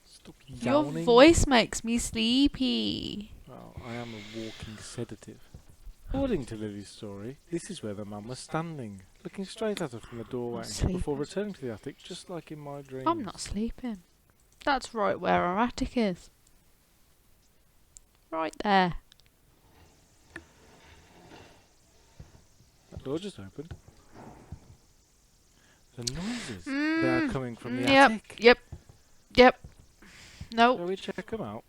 Stop
Your
yawning.
voice makes me sleepy.
Well, I am a walking sedative. According to Lily's story, this is where the man was standing, looking straight at her from the doorway,
sleeping.
before returning to the attic, just like in my dreams.
I'm not sleeping. That's right where our attic is. Right there.
That door just opened. The noises, they are coming from the
Yep.
attic.
Yep. No.
Shall we check them out?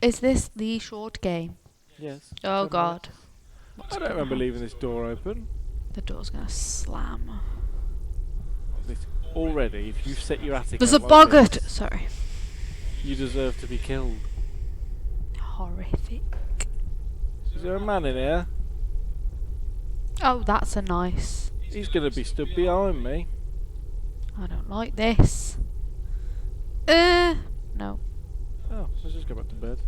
Is this the short game?
Yes.
Oh
10
god.
minutes.
What's
I don't
gonna
remember
happen?
leaving this door open.
The door's gonna slam.
This, already, if you've set your attic
There's a
out like
boggart!
this,
Sorry.
you deserve to be killed.
Horrific.
Is there a man in here?
Oh, that's a nice.
He's going to be stood behind me.
I don't like this. No.
Oh, let's just go back to bed.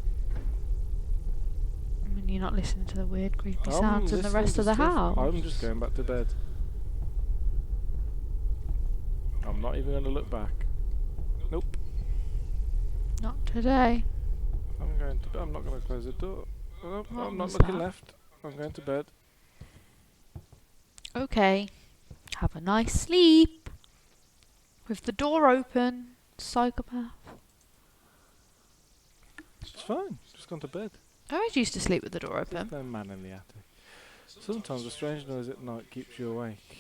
I mean, you're not listening to the weird, creepy
I'm
sounds in the
listening
rest
to
of the
stuff.
house.
I'm just going back to bed. not even going to look back. Nope.
Not today.
I'm not going to close the door. Nope,
What
I'm not
was
looking
that?
left. I'm going to bed.
Okay. Have a nice sleep. With the door open. Psychopath.
It's fine. Just gone to bed.
I always used to sleep with the door
There's
open.
no man in the attic. Sometimes a strange noise at night keeps you awake.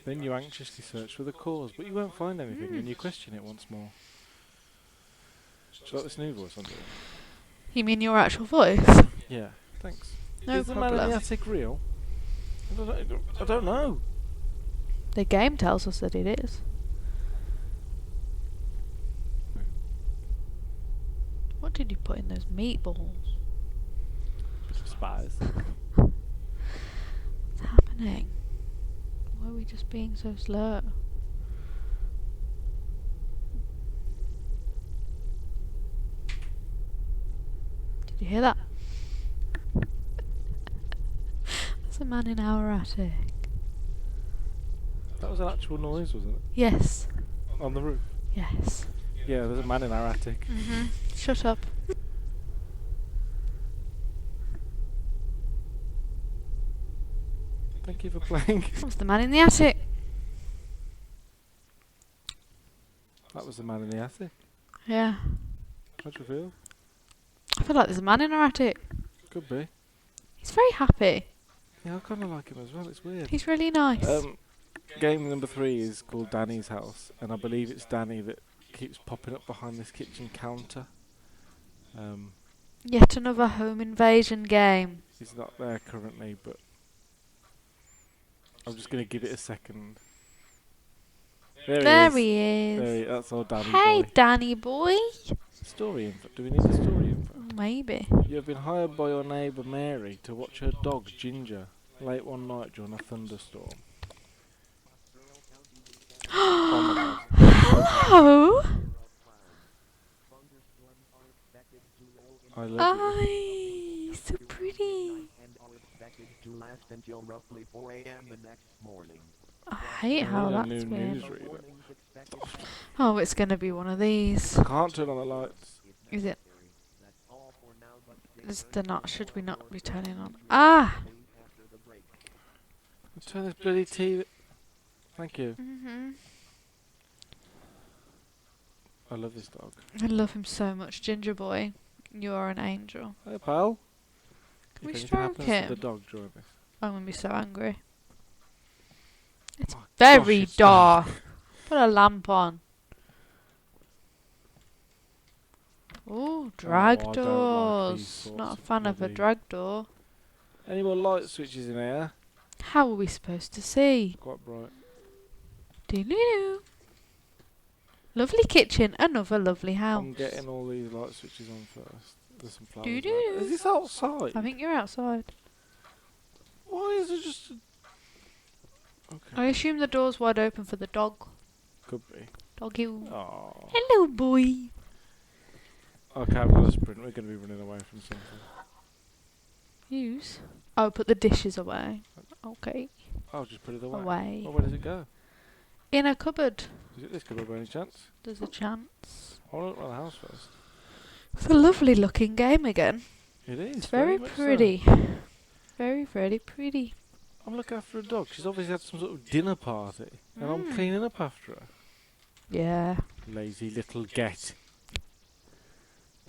Then you anxiously search for the cause, but you won't find anything, and you question it once more. Should I like this new voice I'm doing?
You mean your actual voice?
Yeah, thanks.
No
Is the man in
problem.
the attic real? I don't know.
The game tells us that it is. What did you put in those meatballs?
Spies.
What's happening? Why are we just being so slow? Did you hear that? There's a man in our attic.
That was an actual noise, wasn't it?
Yes.
On the roof.
Yes.
Yeah, there's a man in our attic.
Shut up.
Thank you for playing.
That was the man in the attic.
That was the man in the attic.
Yeah.
How do you feel?
I feel like there's a man in our attic.
Could be.
He's very happy.
Yeah, I kind of like him as well. It's weird.
He's really nice.
Game number 3 is called Danny's House, and I believe it's Danny that keeps popping up behind this kitchen counter.
Yet another home invasion game.
He's not there currently, but I'm just going to give it a second. There
There
he is.
he is.
There he, that's our Danny
Hey,
boy.
Danny boy.
Story info. Do we need a story info?
Maybe.
You have been hired by your neighbour Mary to watch her dog Ginger late one night during a thunderstorm. Oh my God.
Hello.
I love you.
Ay, so pretty.
And are expected to last until roughly 4 a.m. the next morning.
I hate how
Need a
that's
new
weird.
newsreader.
Oh, it's gonna be one of these.
Can't turn on the lights.
Is it? Is the not? Should we not be turning on? Ah.
Turn this bloody TV. Thank you. I love this dog.
I love him so much, Ginger boy. You are an angel.
Hey pal.
Can we
If anything
stroke
happens to
him?
the dog during this.
I'm gonna be so angry. It's
Oh,
very
gosh, it's
dark. Put a lamp on. Ooh, drag
I don't like
doors.
these sorts
Not a
of
fan of a
bloody-
drag door.
Any more light switches in here?
How are we supposed to see?
Quite bright.
Doo-doo-doo. Lovely kitchen, another lovely house.
I'm getting all these light switches on first. There's some flowers.
Doo-doo.
there. Is this outside?
I think you're outside.
Why is it just? Okay.
I assume the door's wide open for the dog.
Could be.
Doggy.
Oh.
Hello, boy.
Okay, I've got a sprint. We're going to be running away from something.
Use. Oh, put the dishes away. Okay.
I'll just put it away.
Away.
Oh, where does it go?
In a cupboard.
Is it this cupboard by any chance?
There's a chance.
I want to look around the house first.
It's a lovely looking game again.
It is.
It's very
much so.
pretty. Very, very pretty.
I'm looking after a dog. She's obviously had some sort of dinner party. And I'm cleaning up after her.
Yeah.
Lazy little get.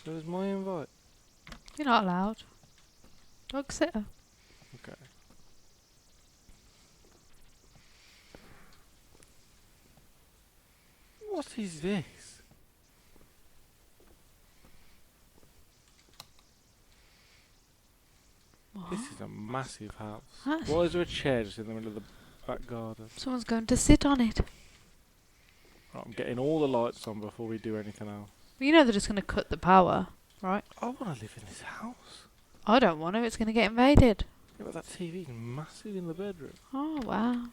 So there's my invite.
You're not allowed. Dog sitter.
Okay. What is this?
What?
This is a massive house.
That's-
Why is there a chair just in the middle of the back garden?
Someone's going to sit on it.
Right, I'm getting all the lights on before we do anything else.
You know they're just going to cut the power, right?
I want to live in this house.
I don't want to. It's going to get invaded.
Yeah, but that TV's massive in the bedroom.
Oh, wow.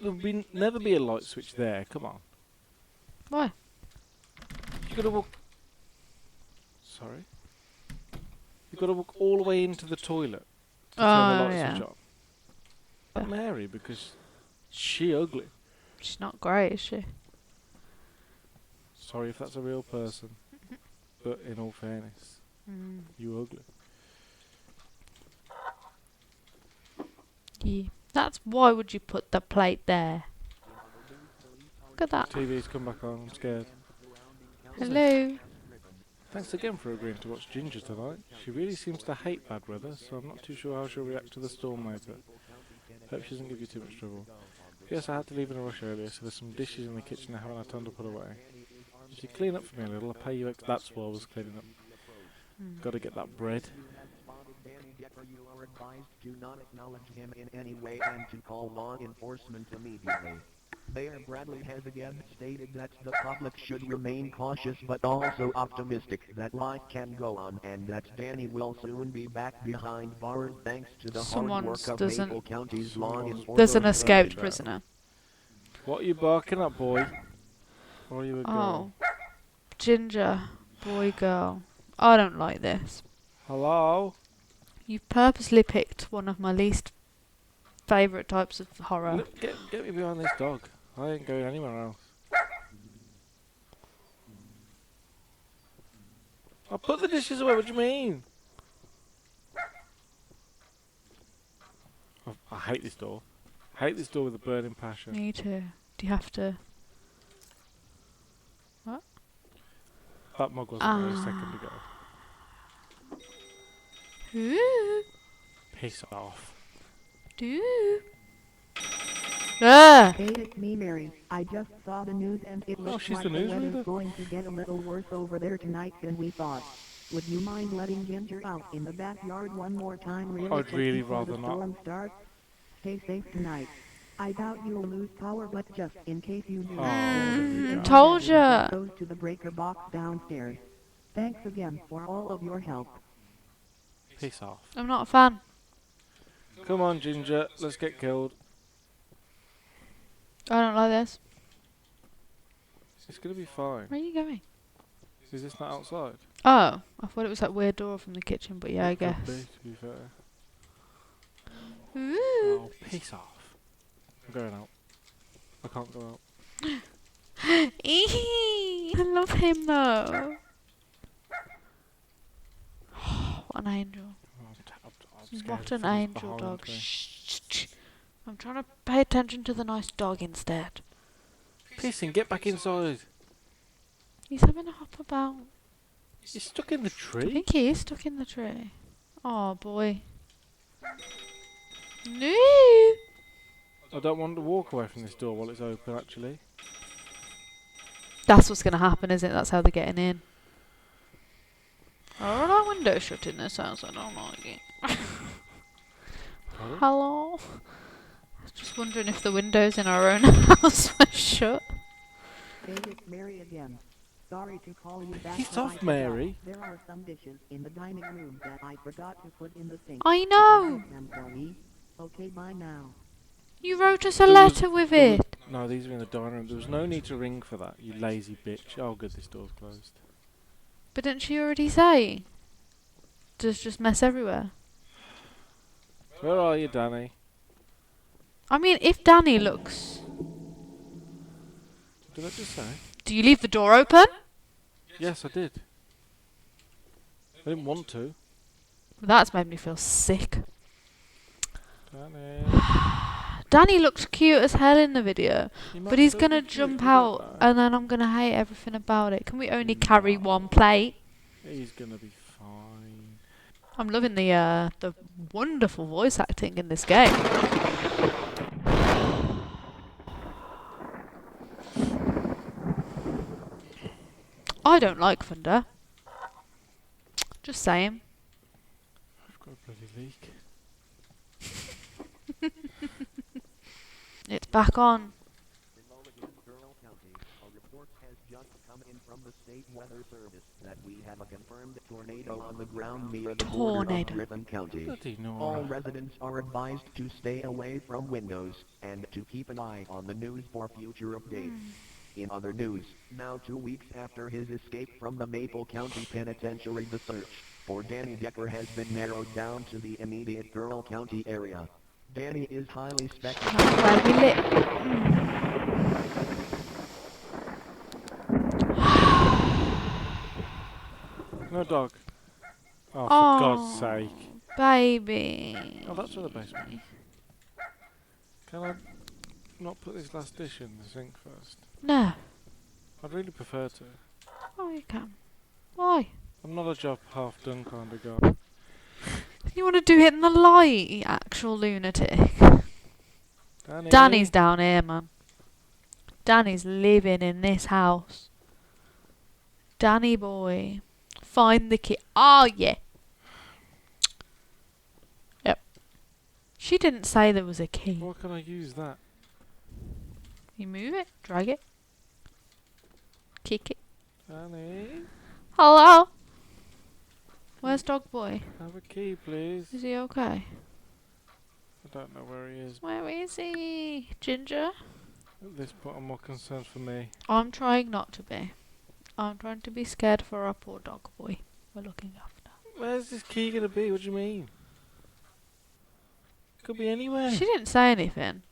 There'll be never be a light switch there. Come on.
Why?
You gotta walk. Sorry. You gotta walk all the way into the toilet to turn the light switch on.
Yeah.
Mary, because She ugly.
She's not great, is she?
Sorry if that's a real person, but in all fairness, you ugly.
Yeah. That's why would you put the plate there? Look at that.
TV's come back on. I'm scared.
Hello.
Thanks again for agreeing to watch Ginger tonight. She really seems to hate bad weather, so I'm not too sure how she'll react to the storm later. Hope she doesn't give you too much trouble. Yes, I had to leave in a rush earlier, so there's some dishes in the kitchen I haven't had time to put away. If you clean up for me a little, I'll pay you extra. That's why I was cleaning up. Gotta get that bread.
Danny Decker, you are advised to not acknowledge him in any way and to call law enforcement immediately. Mayor Bradley has again stated that the public should remain cautious but also optimistic that life can go on and that Danny will soon be back behind bars thanks to the hard work of Maple County's law enforcement.
There's an escaped prisoner.
What are you barking at, boy? Or are you a girl?
Oh. Ginger. Boy, girl. I don't like this.
Hello?
You've purposely picked one of my least favourite types of horror.
Look, get me behind this dog. I ain't going anywhere else. I'll put the dishes away, what do you mean? I hate this door. I hate this door with a burning passion.
Me too. Do you have to... What?
That mug wasn't there a second ago.
Ooh.
Piss off.
Do. Ah!
Hey, it's me, Mary. I just saw the news and it looks
she's
like
the
the
news
weather's
reader?
going to get a little worse over there tonight than we thought. Would you mind letting Ginger out in the backyard one more time
I'd
just
really
before
rather
the
not.
storm starts? Stay safe tonight. I doubt you'll lose power, but just in case you do,
Oh,
Told ya.
goes to the breaker box downstairs. Thanks again for all of your help.
Piss off.
I'm not a fan.
Come on, Ginger. Let's get killed.
I don't like this.
It's gonna be fine.
Where are you going?
Is this not outside?
Oh, I thought it was that weird door from the kitchen, but yeah, I
It could
guess.
be, to be fair.
Ooh.
Oh, piss off. I'm going out. I can't go out.
Eee, I love him though. What an angel.
I'm scared
What
of
an
things
angel,
behind
dog.
me.
Shh. I'm trying to pay attention to the nice dog instead.
Pissing, get back inside.
He's having a hop about.
You're stuck in the
I
tree.
think he is stuck in the tree. Oh boy. No.
I don't want to walk away from this door while it's open, actually.
That's what's going to happen, isn't it? That's how they're getting in. Oh, that window shut in this house. I don't like it.
Pardon?
Hello? I was just wondering if the windows in our own house were shut.
Hey, it's Mary again. Sorry to call you back.
Piss
but I
off,
forgot.
Mary.
There are some dishes in the dining room that I forgot to put in the sink.
I
Could you
know.
get them for me? Okay, bye now.
You wrote us a
There was-
letter with
there was-
it.
No, these are in the dining room. There was no need to ring for that, you lazy bitch. Oh, good, this door's closed.
But didn't she already say? There's just mess everywhere.
Where are you, Danny?
I mean, if Danny looks...
Did I just say?
Do you leave the door open?
Yes, I did. I didn't want to.
That's made me feel sick.
Danny.
Danny looks cute as hell in the video,
You might
but he's
still
gonna
be cute,
jump
you don't
out
know.
and then I'm gonna hate everything about it. Can we only carry one plate?
He's gonna be fine.
I'm loving the wonderful voice acting in this game. I don't like thunder. Just saying.
I've got a bloody leak.
It's back on.
In Mulligan, Earl County, a report has just come in from the State Weather Service that we have a confirmed tornado on the ground near the border of
Tornado.
Griffin County.
Bloody
All
Nora.
residents are advised to stay away from windows and to keep an eye on the news for future updates. In other news, now 2 weeks after his escape from the Maple County Penitentiary, the search for Danny Decker has been narrowed down to the immediate Earl County area. Danny is highly
That's
speculative.
where we lit.
No dog. Oh, for
Oh,
God's sake.
baby.
Oh, that's where the basement is. Can I not put this last dish in the sink first?
No.
I'd really prefer to.
Oh, you can. Why?
I'm not a job half done kind of guy.
You want to do it in the light, you actual lunatic.
Danny.
Danny's down here, man. Danny's living in this house. Danny boy. Find the key. Oh, yeah. Yep. She didn't say there was a key.
Why can I use that?
You move it, drag it, kick it.
Danny,
Hello? Where's dog boy?
have a key, please.
Is he okay?
I don't know where he is.
Where is he? Ginger?
At this point, I'm more concerned for me.
I'm trying not to be. I'm trying to be scared for our poor dog boy we're looking after.
Where's this key gonna be? What do you mean? Could be anywhere.
She didn't say anything,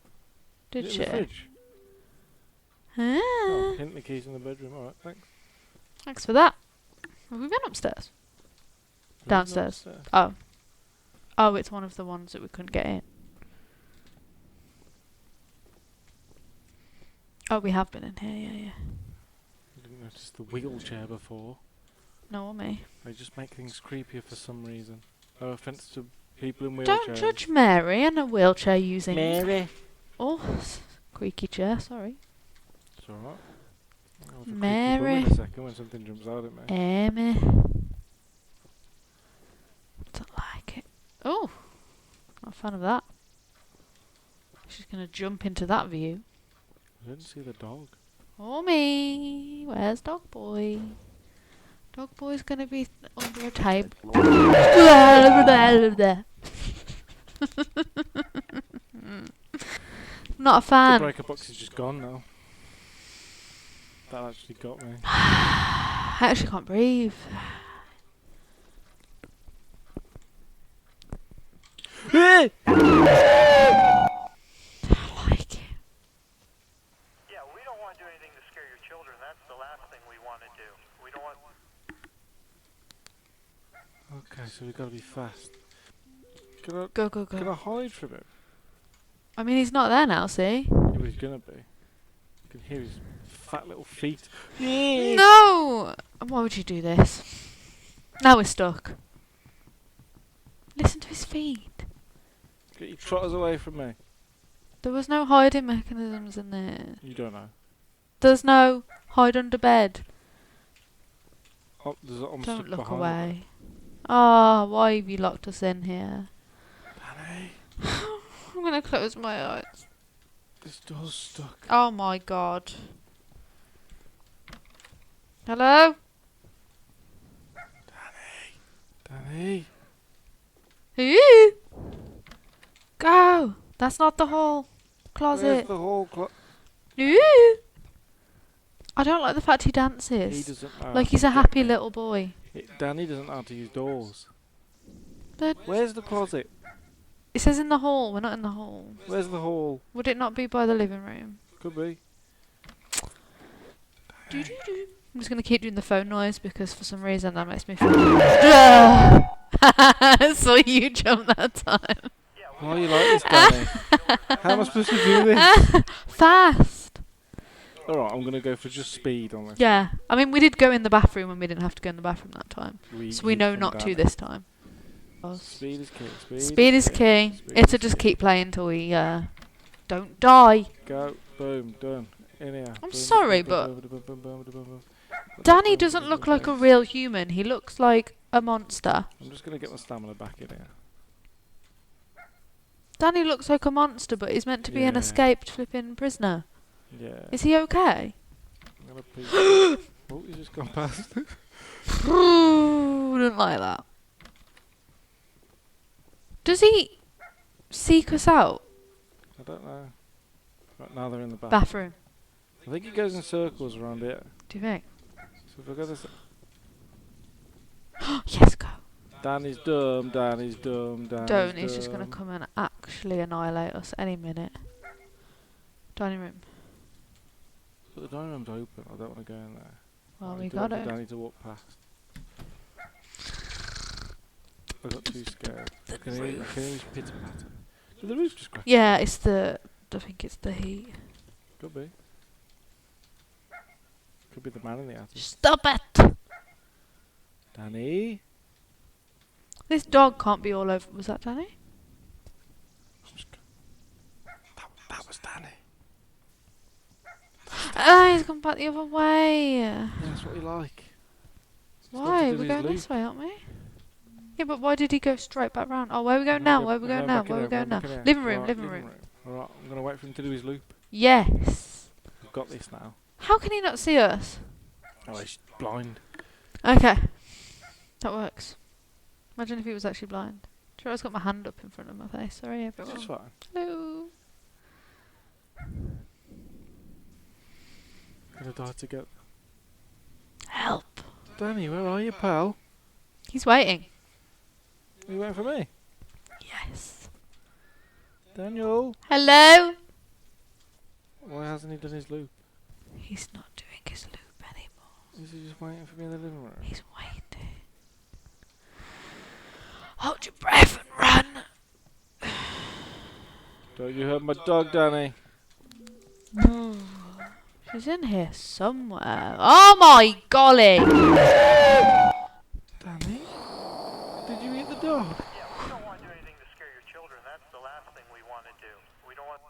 did
Is it
she?
in the fridge?
Ah,
Oh, hint the keys in the bedroom. Alright, thanks.
thanks for that. Have we been upstairs?
Who's
Downstairs.
upstairs?
Oh. Oh, it's one of the ones that we couldn't get in. Oh, we have been in here, yeah.
I didn't notice the wheelchair before.
No, or me.
They just make things creepier for some reason. No offense to people in wheelchairs.
Don't judge Mary and a wheelchair using.
Mary.
Oh, creaky chair, sorry.
It's alright. I'll have a creaky bum
Mary.
in a second when something jumps out at me.
Amy. Don't like it. Oh, not a fan of that. She's gonna jump into that view.
I didn't see the dog.
Oh me, where's dog boy? Dog boy's gonna be under a table. Not a
The
fan.
breaker box is just gone now. That actually got me.
I actually can't breathe. I like it.
Yeah, we don't want to do anything to scare your children. That's the last thing we want to do. We don't want...
Okay, so we've got to be fast. Can I,
Go, go,
can I
go.
hide from him?
I mean, he's not there now, see?
Yeah, he's gonna be. You can hear his fat little feet.
No! Why would you do this? Now we're stuck. Listen to his feet.
Get your trotters away from me.
There was no hiding mechanisms in there.
You don't know.
There's no hide under bed.
Oh, I'm
Don't
stuck
look
behind
away. Ah, why have you locked us in here?
Danny,
I'm gonna close my eyes.
this door's stuck.
Oh my god. Hello?
Danny.
Ooh. Go! That's not the whole
Where's
closet.
the whole
Ooh. I don't like the fact he
He
dances.
doesn't know.
Like he's a happy little boy.
Danny doesn't know how to use doors.
But
Where's the closet?
it says in the hall. We're not in the hall.
Where's the hall?
Would it not be by the living room?
Could be.
Doo-doo-doo. I'm just gonna keep doing the phone noise because for some reason that makes me feel. I saw you jump that time.
Why are you like this, Danny? How am I supposed to do this?
Fast.
Alright, I'm gonna go for just speed on this.
Yeah. I mean, we did go in the bathroom and we didn't have to go in the bathroom that time, so we
keep
know
them
not to
down.
this time.
Speed is key.
Speed is key.
Speed
It's
is
to just
key.
keep playing till we don't die.
Go. Boom. Done. In here.
I'm
Boom,
sorry,
boom,
but
boom, boom, boom, boom, boom, boom.
Danny
Boom,
doesn't
boom,
look
boom,
like a
boom.
real human. He looks like a monster.
I'm just gonna get my stamina back in here.
Danny looks like a monster, but he's meant to be an
Yeah.
escaped flipping prisoner.
Yeah.
Is he okay?
I'm gonna pee. Oh, he's just gone past.
Ooh, don't like that. Does he seek us out?
I don't know. Right now they're in the bath.
Bathroom.
I think he goes in circles around here.
Do you think?
So if I go this,
Yes, go.
Danny's dumb, Danny's dumb, Danny's
Donnie's just
dumb.
gonna come and actually annihilate us any minute. Dining room.
But the dining room's open, I don't want to go in there.
Well,
I
we
do
got
want
it.
Danny to walk past. I got too scared. I can hear his pitter patter. Did the roof just crack?
Yeah, it's the. I think it's the heat.
Could be. Could be the man in the attic.
Stop it!
Danny?
This dog can't be all over. Was that Danny?
That was Danny.
Ah, he's gone back the other way.
Yeah, that's what we like.
Why?
to do
We're
his
going
loop.
this way, aren't we? Yeah, but why did he go straight back round? Oh, where are we going now? Where are we going now? Where are we going now? Living room, living room.
Alright, I'm going to wait for him to do his loop.
Yes.
I've got this now.
How can he not see us?
Oh, he's blind.
Okay. That works. Imagine if he was actually blind. Sure, I've got my hand up in front of my face. Sorry, everyone.
That's fine.
Hello.
Gonna die together.
Help.
Danny, where are you, pal?
He's waiting.
Are you waiting for me?
Yes.
Daniel?
Hello.
Why hasn't he done his loop?
He's not doing his loop anymore.
Is he just waiting for me in the living room?
He's waiting. Hold your breath and run.
Don't you hurt my dog, Danny.
She's in here somewhere. Oh my golly!
Danny? Did you eat the dog?
Yeah, we don't want to do anything to scare your children. That's the last thing we want to do. We don't want...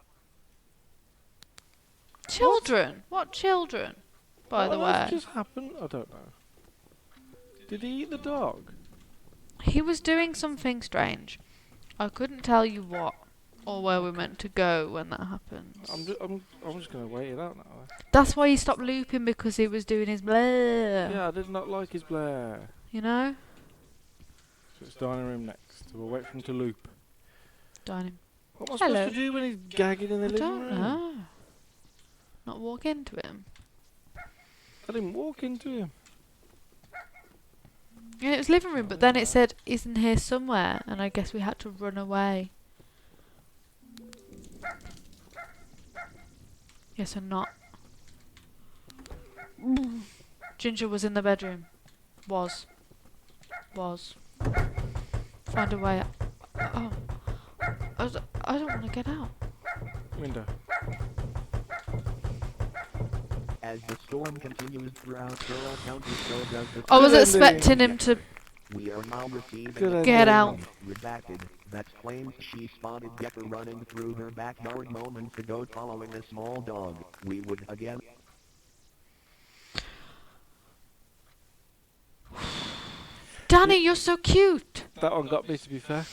Children? What children? By the
What
way.
just happened? I don't know. Did he eat the dog?
He was doing something strange. I couldn't tell you what or where we're meant to go when that happens.
I'm just gonna wait it out now.
That's why he stopped looping, because he was doing his blah.
Yeah, I did not like his Blair.
You know?
So it's dining room next. So we'll wait for him to loop.
Dining.
What am I
Hello.
supposed to do when he's gagging in the
I
living
don't
room?
know. Not walk into him.
I didn't walk into him.
Yeah, it was living room, but then it said, "He's in here somewhere," and I guess we had to run away. Yes or not? Ginger was in the bedroom. Was. Find a way. Oh. I don't want to get out.
Window.
As the storm continues throughout Carroll County, so does the...
I was
Good
expecting
ending.
him to
We are now receiving
Good
a
get
ending.
out.
redacted that claims she spotted Gecko running through her backyard moments ago following a small dog. We would again...
Danny, you're so cute.
That one got me, to be fair.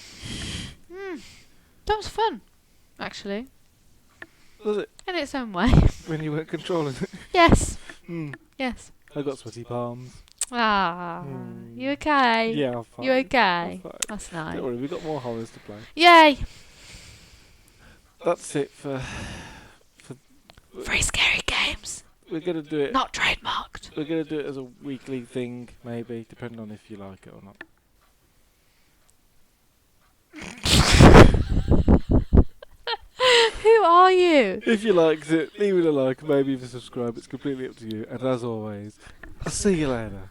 That was fun, actually,
Was it?
in its own way.
When you weren't controlling it.
Yes.
Mm.
Yes.
I got sweaty palms.
Ah, you okay?
Yeah, I'm fine.
You okay?
I'm fine.
That's nice.
Don't worry, we've got more horrors to play.
Yay!
That's it for...
Free scary games.
We're gonna do it.
Not trademarked.
We're gonna do it as a weekly thing, maybe, depending on if you like it or not.
Who are you?
If you liked it, leave it a like, maybe even subscribe. It's completely up to you. And as always, I'll see you later.